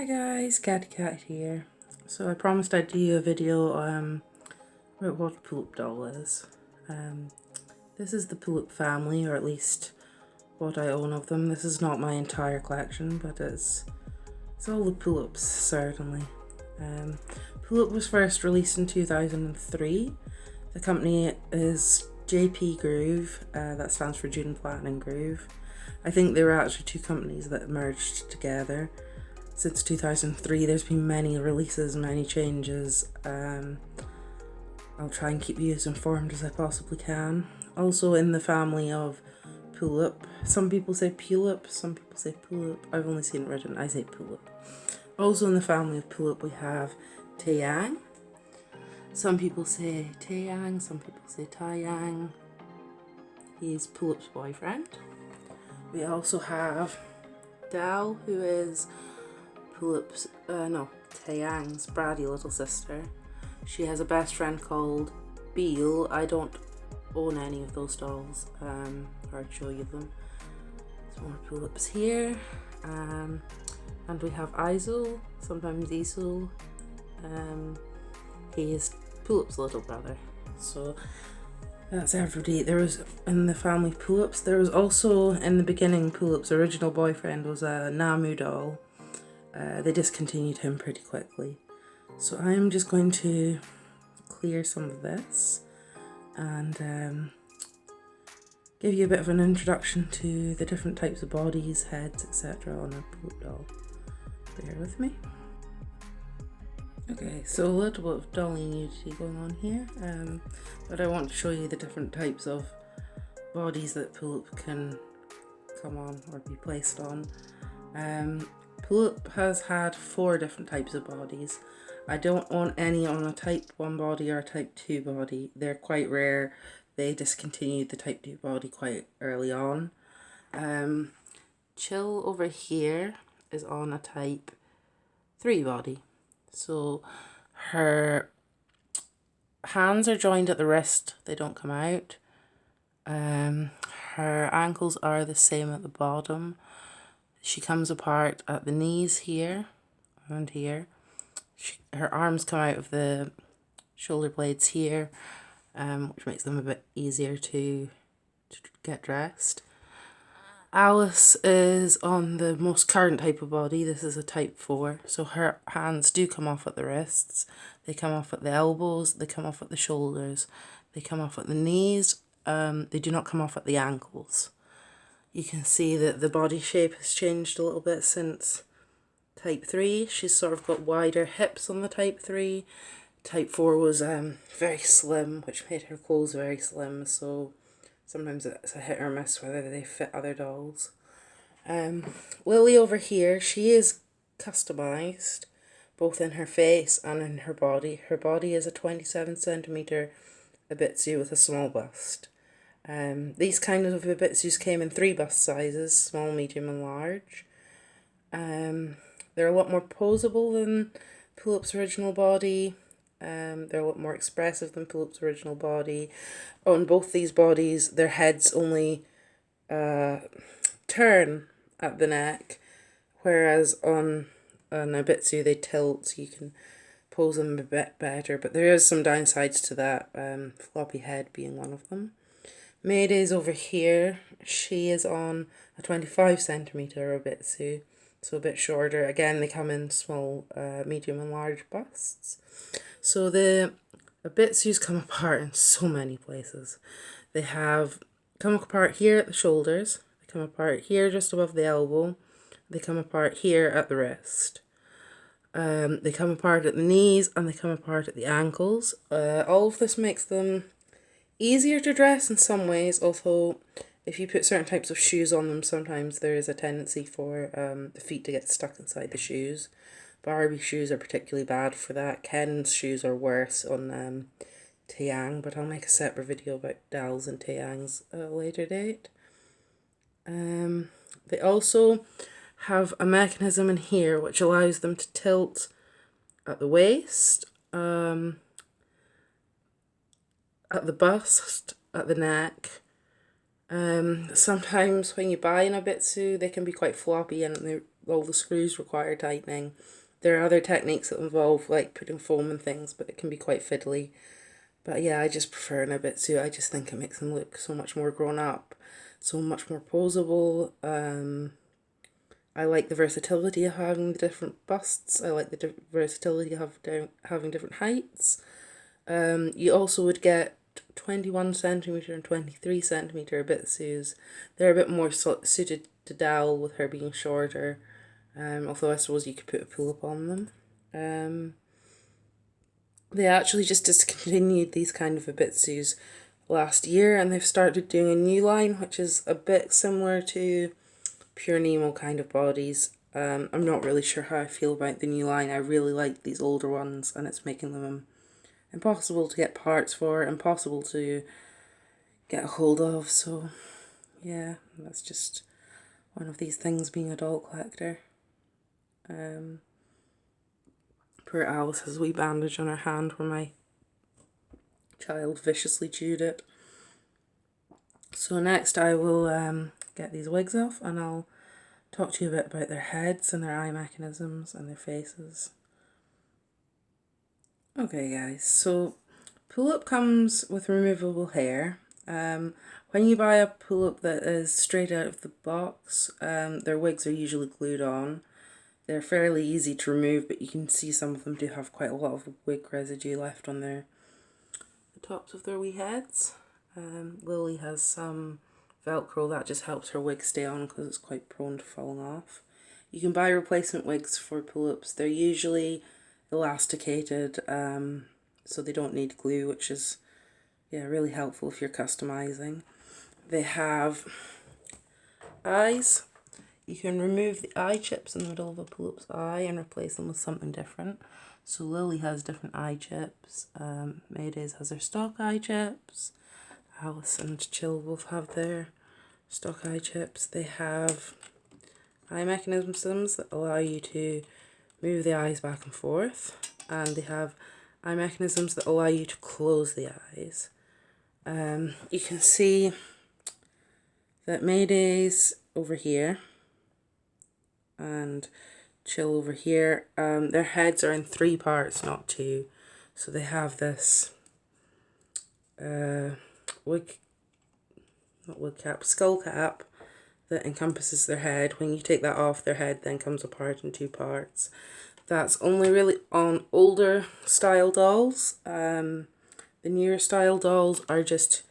Hi guys, Cat here. So I promised I'd do a video about what a pullip doll is. This is the pullip family, or at least what I own of them. This is not my entire collection, but it's all the pullips, certainly. Pullip was first released in 2003. The company is JP Groove, that stands for June Platinum Groove. I think there were actually two companies that merged together. Since 2003, there's been many releases, many changes. I'll try and keep you as informed as I possibly can. Also in the family of pullip, some people say pullip, some people say pullip. I've only seen it written, I say pullip. Also in the family of pullip we have Taeyang. Some people say Taeyang, some people say Taeyang. He's Pullip's boyfriend. We also have Dal, who is Taeyang's bratty little sister. She has a best friend called Beale. I don't own any of those dolls, or I'd show you them. Some more pullips here. And we have Isul, sometimes Isul. He is Pullip's little brother. So that's everybody. There was in the family pullips. There was also in the beginning Pullip's original boyfriend was a Namu doll. They discontinued him pretty quickly. So I'm just going to clear some of this and give you a bit of an introduction to the different types of bodies, heads, etc. on a pullip doll. Bear with me. Okay, so a little bit of dolly nudity going on here, but I want to show you the different types of bodies that pullip can come on or be placed on. Pullip has had 4 different types of bodies. I don't own any on a type 1 body or a type 2 body. They're quite rare. They discontinued the type 2 body quite early on. Chill over here is on a type 3 body. So her hands are joined at the wrist. They don't come out. Her ankles are the same at the bottom. She comes apart at the knees here and here. Her arms come out of the shoulder blades here, which makes them a bit easier to get dressed. Alice is on the most current type of body. This is a type 4. So her hands do come off at the wrists. They come off at the elbows. They come off at the shoulders. They come off at the knees. They do not come off at the ankles. You can see that the body shape has changed a little bit since type 3. She's sort of got wider hips on the type 3. Type 4 was very slim, which made her clothes very slim, so sometimes it's a hit or miss whether they fit other dolls. Lily over here, she is customized, both in her face and in her body. Her body is a 27cm Ibitsu with a small bust. These kind of Ibitsus came in 3 bust sizes, small, medium and large. They're a lot more posable than Pullip's original body. They're a lot more expressive than Pullip's original body. On both these bodies, their heads only turn at the neck, whereas on an Ibitsu they tilt, so you can pose them a bit better. But there is some downsides to that, floppy head being one of them. Mayday's over here. She is on a 25cm Ibitsu, so a bit shorter. Again, they come in small, medium and large busts. So the Ibitsus come apart in so many places. They come apart here at the shoulders. They come apart here just above the elbow. They come apart here at the wrist. They come apart at the knees and they come apart at the ankles. All of this makes them easier to dress in some ways, although if you put certain types of shoes on them, sometimes there is a tendency for the feet to get stuck inside the shoes. Barbie shoes are particularly bad for that. Ken's shoes are worse on Taeyang, but I'll make a separate video about Dal's and Taeyang's at a later date. They also have a mechanism in here which allows them to tilt at the waist, at the bust, at the neck. Sometimes when you buy an Ibitsu, they can be quite floppy and all the screws require tightening. There are other techniques that involve like putting foam and things, but it can be quite fiddly. But yeah, I just prefer an Ibitsu. I just think it makes them look so much more grown up, so much more posable. I like the versatility of having the different busts. I like the versatility of having different heights. You also would get 21 centimeter and 23 centimeter Ibitsus. They're a bit more suited to Dal with her being shorter. Although I suppose you could put a pull-up on them. They actually just discontinued these kind of Ibitsus last year, and they've started doing a new line which is a bit similar to Pure Nemo kind of bodies. I'm not really sure how I feel about the new line. I really like these older ones, and it's making them impossible to get parts for, impossible to get a hold of. So yeah, that's just one of these things being a doll collector. Poor Alice has a wee bandage on her hand where my child viciously chewed it. So next I will get these wigs off, and I'll talk to you a bit about their heads and their eye mechanisms and their faces. Okay guys, so pull-up comes with removable hair. When you buy a pull-up that is straight out of the box, their wigs are usually glued on. They're fairly easy to remove, but you can see some of them do have quite a lot of wig residue left on the tops of their wee heads. Lily has some Velcro that just helps her wig stay on because it's quite prone to falling off. You can buy replacement wigs for pull-ups. They're usually elasticated, so they don't need glue, which is really helpful if you're customizing. They have eyes. You can remove the eye chips in the middle of a pull-up's eye and replace them with something different. So Lily has different eye chips. Maydays has her stock eye chips. Alice and Chill both have their stock eye chips. They have eye mechanisms that allow you to move the eyes back and forth, and they have eye mechanisms that allow you to close the eyes. You can see that Mayday's over here and Chill over here, their heads are in 3 parts, not 2. So they have this skull cap that encompasses their head. When you take that off, their head then comes apart in 2 parts. That's only really on older style dolls. The newer style dolls are just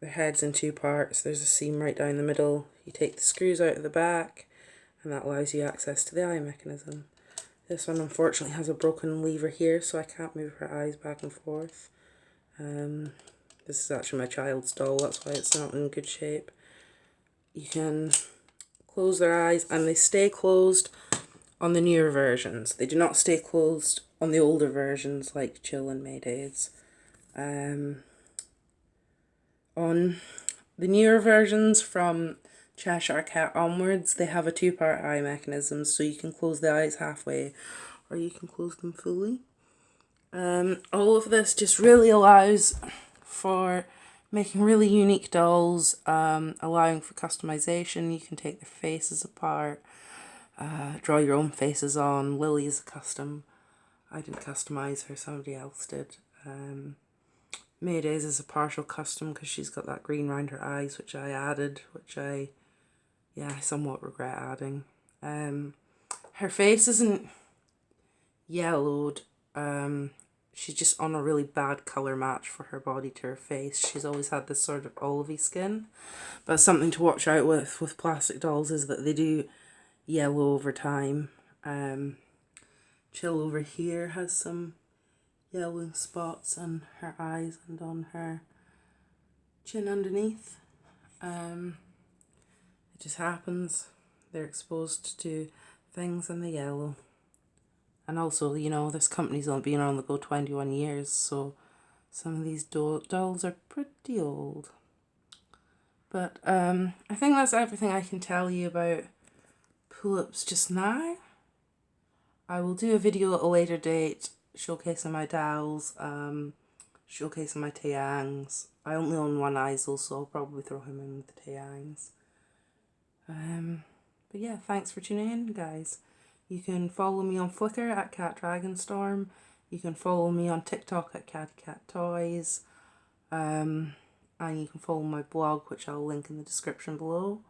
their heads in 2 parts. There's a seam right down the middle. You take the screws out of the back, and that allows you access to the eye mechanism. This one unfortunately has a broken lever here, so I can't move her eyes back and forth. This is actually my child's doll, that's why it's not in good shape. You can close their eyes, and they stay closed on the newer versions. They do not stay closed on the older versions like Chill and Mayday's. On the newer versions from Cheshire Cat onwards, they have a 2-part eye mechanism, so you can close the eyes halfway or you can close them fully. All of this just really allows for making really unique dolls, allowing for customization. You can take their faces apart, draw your own faces on. Lily's a custom. I didn't customize her, somebody else did. Mayday's is a partial custom because she's got that green around her eyes, which I added, which I somewhat regret adding. Her face isn't yellowed. She's just on a really bad colour match for her body to her face. She's always had this sort of olivey skin. But something to watch out with plastic dolls is that they do yellow over time. Chill over here has some yellowing spots on her eyes and on her chin underneath. It just happens. They're exposed to things and they yellow. And also, you know, this company's only been on the go 21 years, so some of these dolls are pretty old. But I think that's everything I can tell you about pull-ups just now. I will do a video at a later date showcasing my dolls, showcasing my Taeyangs. I only own one Isel, so I'll probably throw him in with the Taeyangs. But But yeah, thanks for tuning in, guys. You can follow me on Flickr at CatDragonstorm. You can follow me on TikTok at CatCatToys. And you can follow my blog, which I'll link in the description below.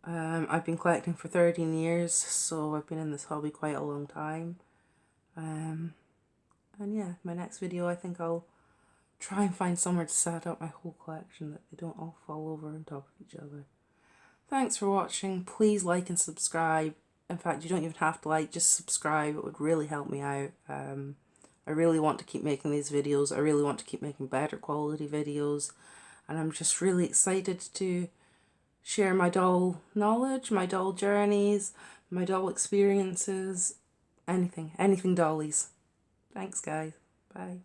I've been collecting for 13 years, so I've been in this hobby quite a long time. And yeah, my next video, I think I'll try and find somewhere to set up my whole collection that they don't all fall over on top of each other. Thanks for watching. Please like and subscribe. In fact, you don't even have to like, just subscribe. It would really help me out. I really want to keep making these videos. I really want to keep making better quality videos. And I'm just really excited to share my doll knowledge, my doll journeys, my doll experiences, anything dollies. Thanks, guys. Bye.